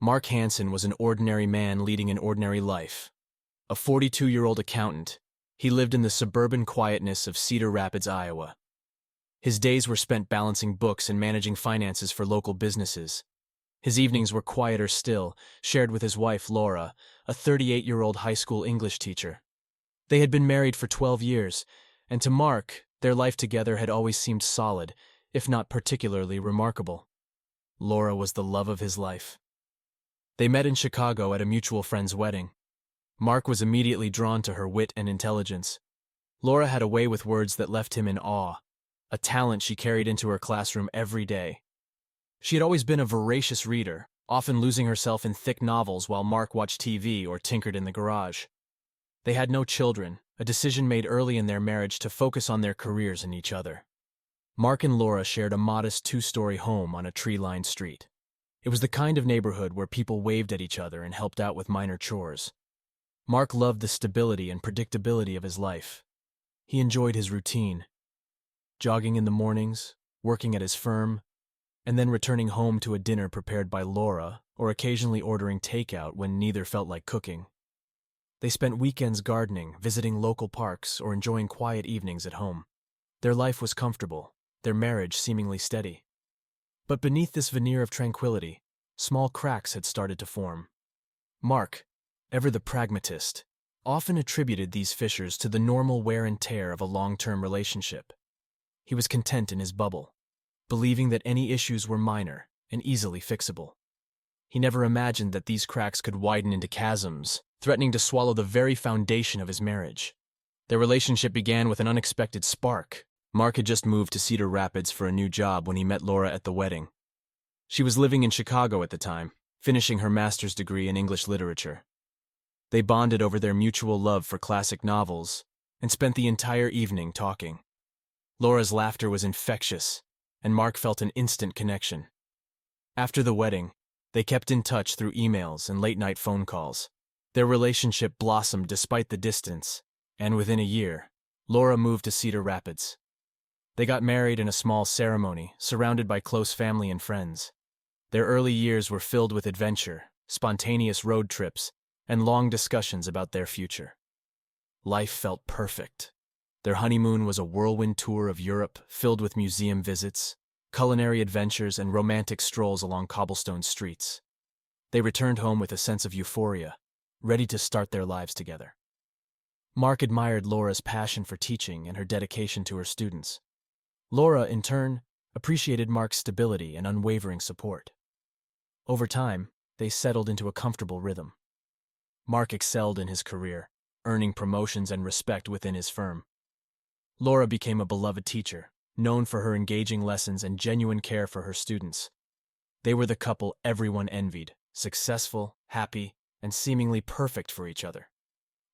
Mark Hansen was an ordinary man leading an ordinary life. A 42-year-old accountant, he lived in the suburban quietness of Cedar Rapids, Iowa. His days were spent balancing books and managing finances for local businesses. His evenings were quieter still, shared with his wife Laura, a 38-year-old high school English teacher. They had been married for 12 years, and to Mark, their life together had always seemed solid, if not particularly remarkable. Laura was the love of his life. They met in Chicago at a mutual friend's wedding. Mark was immediately drawn to her wit and intelligence. Laura had a way with words that left him in awe, a talent she carried into her classroom every day. She had always been a voracious reader, often losing herself in thick novels while Mark watched TV or tinkered in the garage. They had no children, a decision made early in their marriage to focus on their careers and each other. Mark and Laura shared a modest 2-story home on a tree-lined street. It was the kind of neighborhood where people waved at each other and helped out with minor chores. Mark loved the stability and predictability of his life. He enjoyed his routine, jogging in the mornings, working at his firm, and then returning home to a dinner prepared by Laura, or occasionally ordering takeout when neither felt like cooking. They spent weekends gardening, visiting local parks, or enjoying quiet evenings at home. Their life was comfortable, their marriage seemingly steady. But beneath this veneer of tranquility, small cracks had started to form. Mark, ever the pragmatist, often attributed these fissures to the normal wear and tear of a long-term relationship. He was content in his bubble, believing that any issues were minor and easily fixable. He never imagined that these cracks could widen into chasms, threatening to swallow the very foundation of his marriage. Their relationship began with an unexpected spark. Mark had just moved to Cedar Rapids for a new job when he met Laura at the wedding. She was living in Chicago at the time, finishing her master's degree in English literature. They bonded over their mutual love for classic novels and spent the entire evening talking. Laura's laughter was infectious, and Mark felt an instant connection. After the wedding, they kept in touch through emails and late-night phone calls. Their relationship blossomed despite the distance, and within a year, Laura moved to Cedar Rapids. They got married in a small ceremony, surrounded by close family and friends. Their early years were filled with adventure, spontaneous road trips, and long discussions about their future. Life felt perfect. Their honeymoon was a whirlwind tour of Europe, filled with museum visits, culinary adventures, and romantic strolls along cobblestone streets. They returned home with a sense of euphoria, ready to start their lives together. Mark admired Laura's passion for teaching and her dedication to her students. Laura, in turn, appreciated Mark's stability and unwavering support. Over time, they settled into a comfortable rhythm. Mark excelled in his career, earning promotions and respect within his firm. Laura became a beloved teacher, known for her engaging lessons and genuine care for her students. They were the couple everyone envied, successful, happy, and seemingly perfect for each other.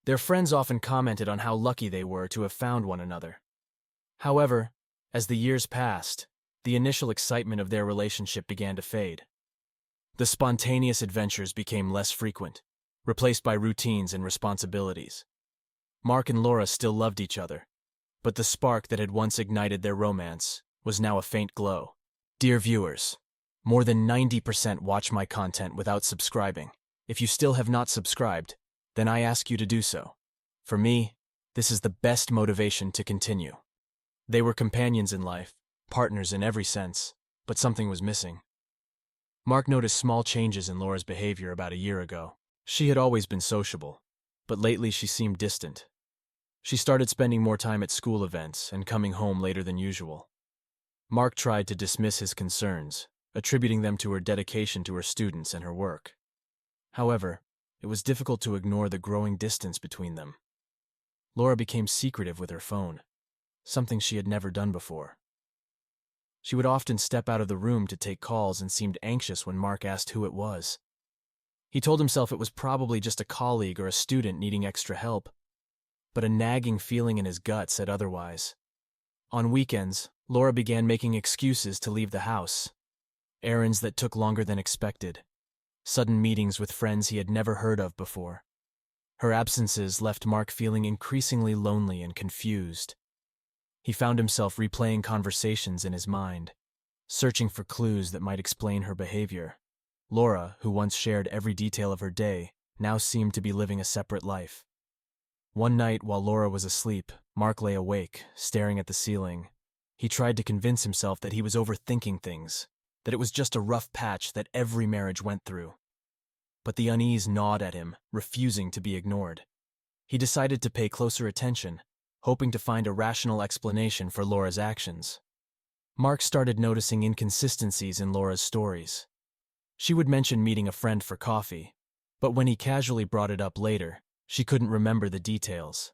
Their friends often commented on how lucky they were to have found one another. However, as the years passed, the initial excitement of their relationship began to fade. The spontaneous adventures became less frequent, replaced by routines and responsibilities. Mark and Laura still loved each other, but the spark that had once ignited their romance was now a faint glow. Dear viewers, more than 90% watch my content without subscribing. If you still have not subscribed, then I ask you to do so. For me, this is the best motivation to continue. They were companions in life, partners in every sense, but something was missing. Mark noticed small changes in Laura's behavior about a year ago. She had always been sociable, but lately she seemed distant. She started spending more time at school events and coming home later than usual. Mark tried to dismiss his concerns, attributing them to her dedication to her students and her work. However, it was difficult to ignore the growing distance between them. Laura became secretive with her phone, something she had never done before. She would often step out of the room to take calls and seemed anxious when Mark asked who it was. He told himself it was probably just a colleague or a student needing extra help, but a nagging feeling in his gut said otherwise. On weekends, Laura began making excuses to leave the house. Errands that took longer than expected. Sudden meetings with friends he had never heard of before. Her absences left Mark feeling increasingly lonely and confused. He found himself replaying conversations in his mind, searching for clues that might explain her behavior. Laura, who once shared every detail of her day, now seemed to be living a separate life. One night, while Laura was asleep, Mark lay awake, staring at the ceiling. He tried to convince himself that he was overthinking things, that it was just a rough patch that every marriage went through. But the unease gnawed at him, refusing to be ignored. He decided to pay closer attention, hoping to find a rational explanation for Laura's actions. Mark started noticing inconsistencies in Laura's stories. She would mention meeting a friend for coffee, but when he casually brought it up later, she couldn't remember the details.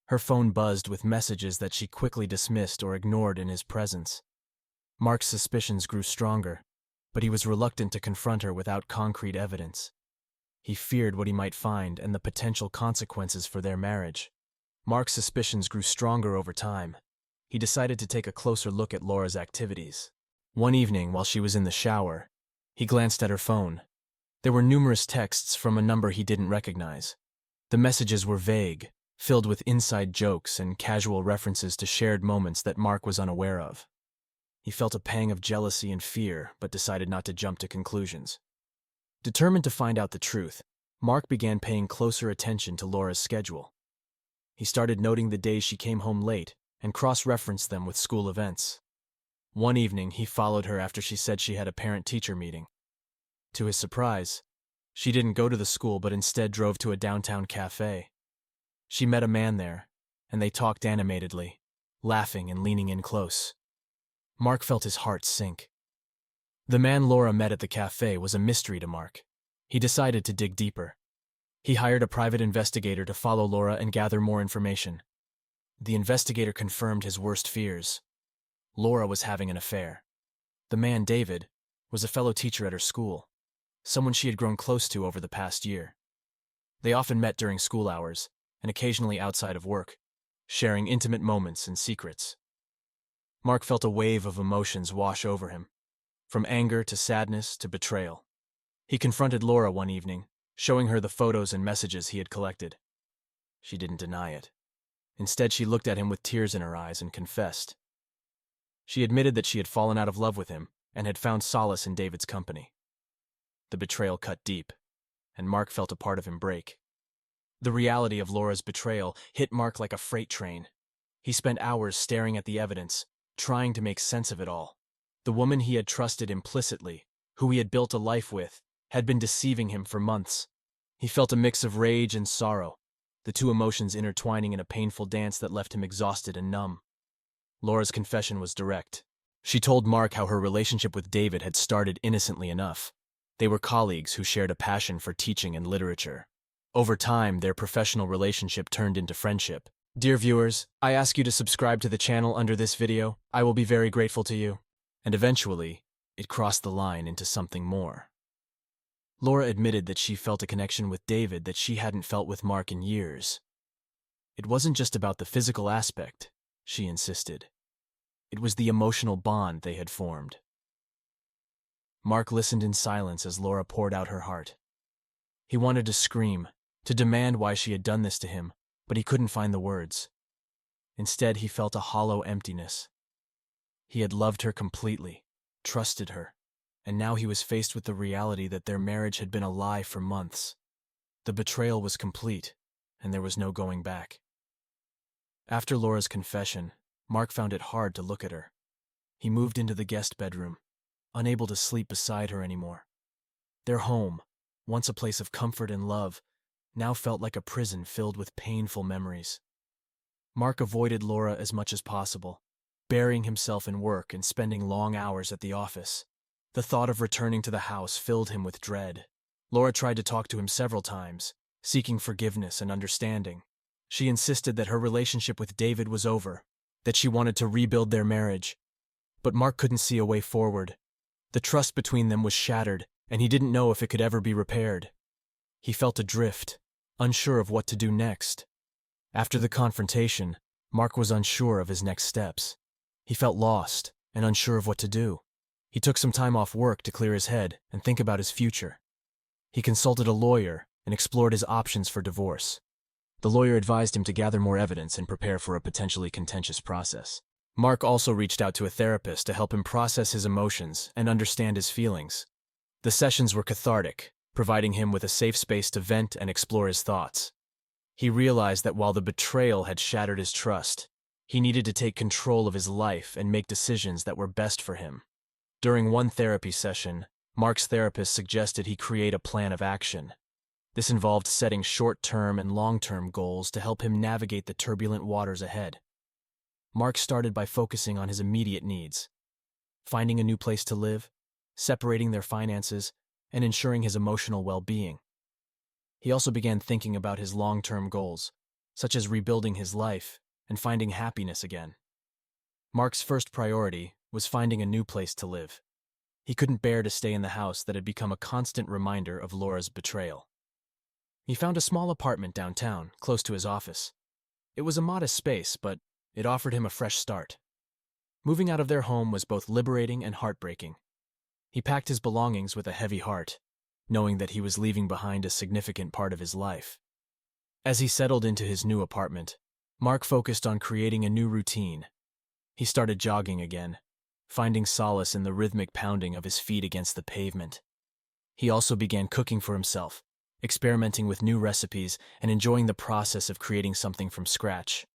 Her phone buzzed with messages that she quickly dismissed or ignored in his presence. Mark's suspicions grew stronger, but he was reluctant to confront her without concrete evidence. He feared what he might find and the potential consequences for their marriage. Mark's suspicions grew stronger over time. He decided to take a closer look at Laura's activities. One evening, while she was in the shower, he glanced at her phone. There were numerous texts from a number he didn't recognize. The messages were vague, filled with inside jokes and casual references to shared moments that Mark was unaware of. He felt a pang of jealousy and fear, but decided not to jump to conclusions. Determined to find out the truth, Mark began paying closer attention to Laura's schedule. He started noting the days she came home late and cross-referenced them with school events. One evening, he followed her after she said she had a parent-teacher meeting. To his surprise, she didn't go to the school but instead drove to a downtown cafe. She met a man there, and they talked animatedly, laughing and leaning in close. Mark felt his heart sink. The man Laura met at the cafe was a mystery to Mark. He decided to dig deeper. He hired a private investigator to follow Laura and gather more information. The investigator confirmed his worst fears. Laura was having an affair. The man, David, was a fellow teacher at her school, someone she had grown close to over the past year. They often met during school hours, and occasionally outside of work, sharing intimate moments and secrets. Mark felt a wave of emotions wash over him, from anger to sadness to betrayal. He confronted Laura one evening, showing her the photos and messages he had collected. She didn't deny it. Instead, she looked at him with tears in her eyes and confessed. She admitted that she had fallen out of love with him and had found solace in David's company. The betrayal cut deep, and Mark felt a part of him break. The reality of Laura's betrayal hit Mark like a freight train. He spent hours staring at the evidence, trying to make sense of it all. The woman he had trusted implicitly, who he had built a life with, had been deceiving him for months. He felt a mix of rage and sorrow, the two emotions intertwining in a painful dance that left him exhausted and numb. Laura's confession was direct. She told Mark how her relationship with David had started innocently enough. They were colleagues who shared a passion for teaching and literature. Over time, their professional relationship turned into friendship. Dear viewers, I ask you to subscribe to the channel under this video. I will be very grateful to you. And eventually, it crossed the line into something more. Laura admitted that she felt a connection with David that she hadn't felt with Mark in years. It wasn't just about the physical aspect, she insisted. It was the emotional bond they had formed. Mark listened in silence as Laura poured out her heart. He wanted to scream, to demand why she had done this to him, but he couldn't find the words. Instead, he felt a hollow emptiness. He had loved her completely, trusted her, and now he was faced with the reality that their marriage had been a lie for months. The betrayal was complete, and there was no going back. After Laura's confession, Mark found it hard to look at her. He moved into the guest bedroom, unable to sleep beside her anymore. Their home, once a place of comfort and love, now felt like a prison filled with painful memories. Mark avoided Laura as much as possible, burying himself in work and spending long hours at the office. The thought of returning to the house filled him with dread. Laura tried to talk to him several times, seeking forgiveness and understanding. She insisted that her relationship with David was over, that she wanted to rebuild their marriage. But Mark couldn't see a way forward. The trust between them was shattered, and he didn't know if it could ever be repaired. He felt adrift, unsure of what to do next. After the confrontation, Mark was unsure of his next steps. He felt lost and unsure of what to do. He took some time off work to clear his head and think about his future. He consulted a lawyer and explored his options for divorce. The lawyer advised him to gather more evidence and prepare for a potentially contentious process. Mark also reached out to a therapist to help him process his emotions and understand his feelings. The sessions were cathartic, providing him with a safe space to vent and explore his thoughts. He realized that while the betrayal had shattered his trust, he needed to take control of his life and make decisions that were best for him. During one therapy session, Mark's therapist suggested he create a plan of action. This involved setting short-term and long-term goals to help him navigate the turbulent waters ahead. Mark started by focusing on his immediate needs: finding a new place to live, separating their finances, and ensuring his emotional well-being. He also began thinking about his long-term goals, such as rebuilding his life and finding happiness again. Mark's first priority was finding a new place to live. He couldn't bear to stay in the house that had become a constant reminder of Laura's betrayal. He found a small apartment downtown, close to his office. It was a modest space, but it offered him a fresh start. Moving out of their home was both liberating and heartbreaking. He packed his belongings with a heavy heart, knowing that he was leaving behind a significant part of his life. As he settled into his new apartment, Mark focused on creating a new routine. He started jogging again, finding solace in the rhythmic pounding of his feet against the pavement. He also began cooking for himself, experimenting with new recipes and enjoying the process of creating something from scratch.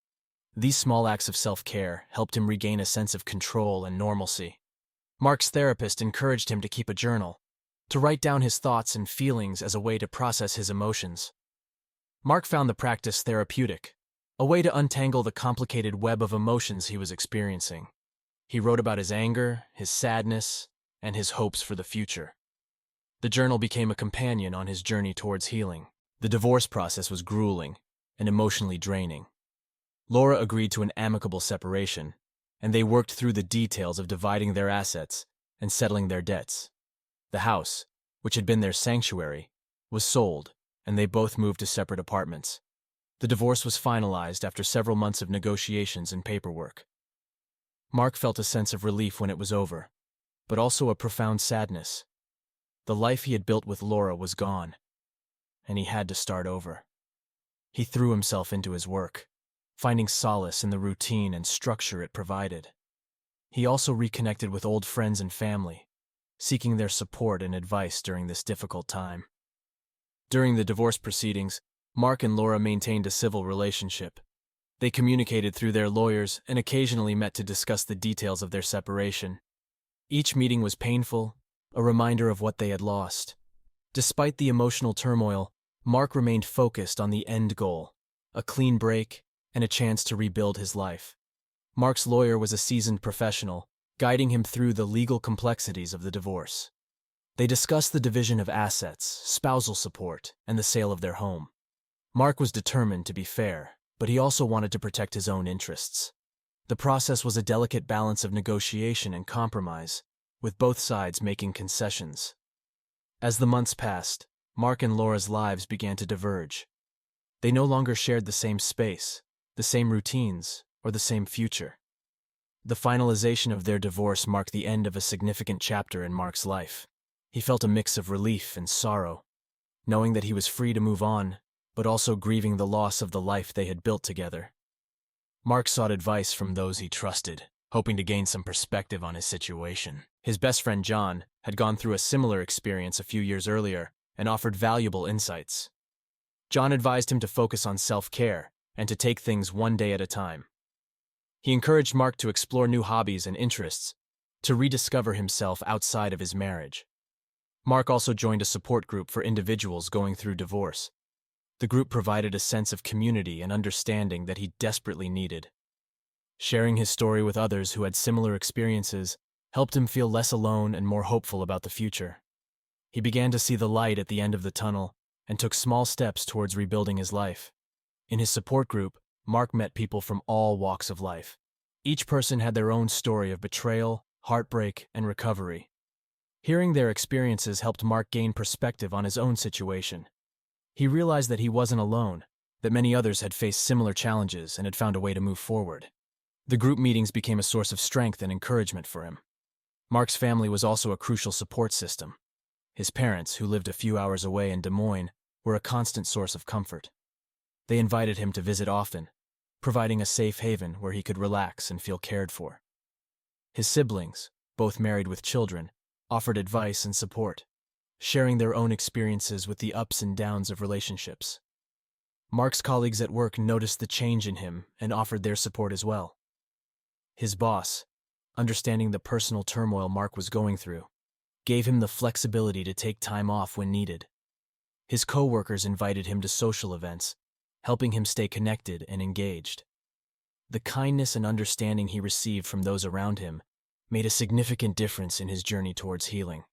These small acts of self-care helped him regain a sense of control and normalcy. Mark's therapist encouraged him to keep a journal, to write down his thoughts and feelings as a way to process his emotions. Mark found the practice therapeutic, a way to untangle the complicated web of emotions he was experiencing. He wrote about his anger, his sadness, and his hopes for the future. The journal became a companion on his journey towards healing. The divorce process was grueling and emotionally draining. Laura agreed to an amicable separation, and they worked through the details of dividing their assets and settling their debts. The house, which had been their sanctuary, was sold, and they both moved to separate apartments. The divorce was finalized after several months of negotiations and paperwork. Mark felt a sense of relief when it was over, but also a profound sadness. The life he had built with Laura was gone, and he had to start over. He threw himself into his work, finding solace in the routine and structure it provided. He also reconnected with old friends and family, seeking their support and advice during this difficult time. During the divorce proceedings, Mark and Laura maintained a civil relationship. They communicated through their lawyers and occasionally met to discuss the details of their separation. Each meeting was painful, a reminder of what they had lost. Despite the emotional turmoil, Mark remained focused on the end goal: a clean break and a chance to rebuild his life. Mark's lawyer was a seasoned professional, guiding him through the legal complexities of the divorce. They discussed the division of assets, spousal support, and the sale of their home. Mark was determined to be fair, but he also wanted to protect his own interests. The process was a delicate balance of negotiation and compromise, with both sides making concessions. As the months passed, Mark and Laura's lives began to diverge. They no longer shared the same space, the same routines, or the same future. The finalization of their divorce marked the end of a significant chapter in Mark's life. He felt a mix of relief and sorrow, knowing that he was free to move on, but also grieving the loss of the life they had built together. Mark sought advice from those he trusted, hoping to gain some perspective on his situation. His best friend John had gone through a similar experience a few years earlier and offered valuable insights. John advised him to focus on self-care and to take things one day at a time. He encouraged Mark to explore new hobbies and interests, to rediscover himself outside of his marriage. Mark also joined a support group for individuals going through divorce. The group provided a sense of community and understanding that he desperately needed. Sharing his story with others who had similar experiences helped him feel less alone and more hopeful about the future. He began to see the light at the end of the tunnel and took small steps towards rebuilding his life. In his support group, Mark met people from all walks of life. Each person had their own story of betrayal, heartbreak, and recovery. Hearing their experiences helped Mark gain perspective on his own situation. He realized that he wasn't alone, that many others had faced similar challenges and had found a way to move forward. The group meetings became a source of strength and encouragement for him. Mark's family was also a crucial support system. His parents, who lived a few hours away in Des Moines, were a constant source of comfort. They invited him to visit often, providing a safe haven where he could relax and feel cared for. His siblings, both married with children, offered advice and support. sharing their own experiences with the ups and downs of relationships. Mark's colleagues at work noticed the change in him and offered their support as well. His boss, understanding the personal turmoil Mark was going through, gave him the flexibility to take time off when needed. His coworkers invited him to social events, helping him stay connected and engaged. The kindness and understanding he received from those around him made a significant difference in his journey towards healing.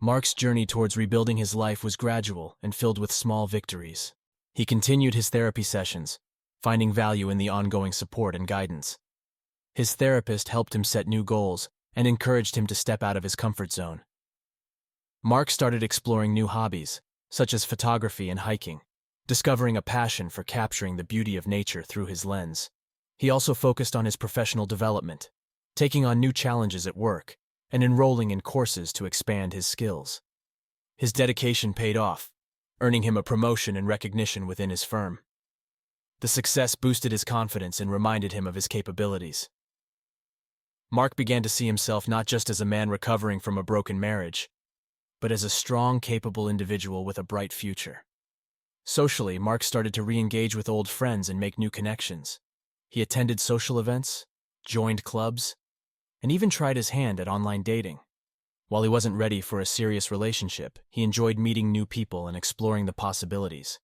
Mark's journey towards rebuilding his life was gradual and filled with small victories. He continued his therapy sessions, finding value in the ongoing support and guidance. His therapist helped him set new goals and encouraged him to step out of his comfort zone. Mark started exploring new hobbies, such as photography and hiking, discovering a passion for capturing the beauty of nature through his lens. He also focused on his professional development, taking on new challenges at work and enrolling in courses to expand his skills. His dedication paid off, earning him a promotion and recognition within his firm. The success boosted his confidence and reminded him of his capabilities. Mark began to see himself not just as a man recovering from a broken marriage, but as a strong, capable individual with a bright future. Socially, Mark started to re-engage with old friends and make new connections. He attended social events, joined clubs, and even tried his hand at online dating. While he wasn't ready for a serious relationship, he enjoyed meeting new people and exploring the possibilities.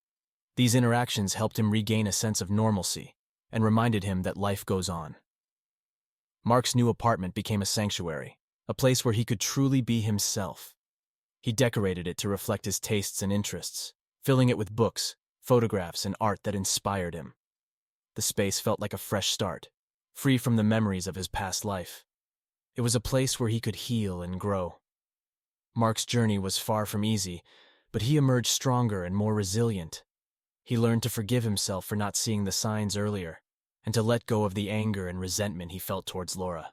These interactions helped him regain a sense of normalcy and reminded him that life goes on. Mark's new apartment became a sanctuary, a place where he could truly be himself. He decorated it to reflect his tastes and interests, filling it with books, photographs, and art that inspired him. The space felt like a fresh start, free from the memories of his past life. It was a place where he could heal and grow. Mark's journey was far from easy, but he emerged stronger and more resilient. He learned to forgive himself for not seeing the signs earlier, and to let go of the anger and resentment he felt towards Laura.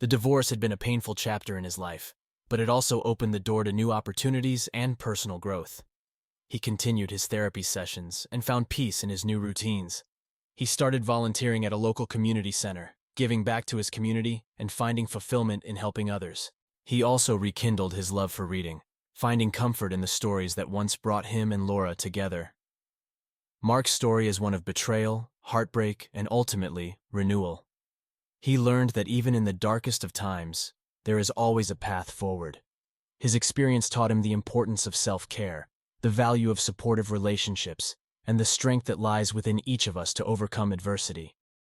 The divorce had been a painful chapter in his life, but it also opened the door to new opportunities and personal growth. He continued his therapy sessions and found peace in his new routines. He started volunteering at a local community center, giving back to his community and finding fulfillment in helping others. He also rekindled his love for reading, finding comfort in the stories that once brought him and Laura together. Mark's story is one of betrayal, heartbreak, and ultimately, renewal. He learned that even in the darkest of times, there is always a path forward. His experience taught him the importance of self-care, the value of supportive relationships, and the strength that lies within each of us to overcome adversity.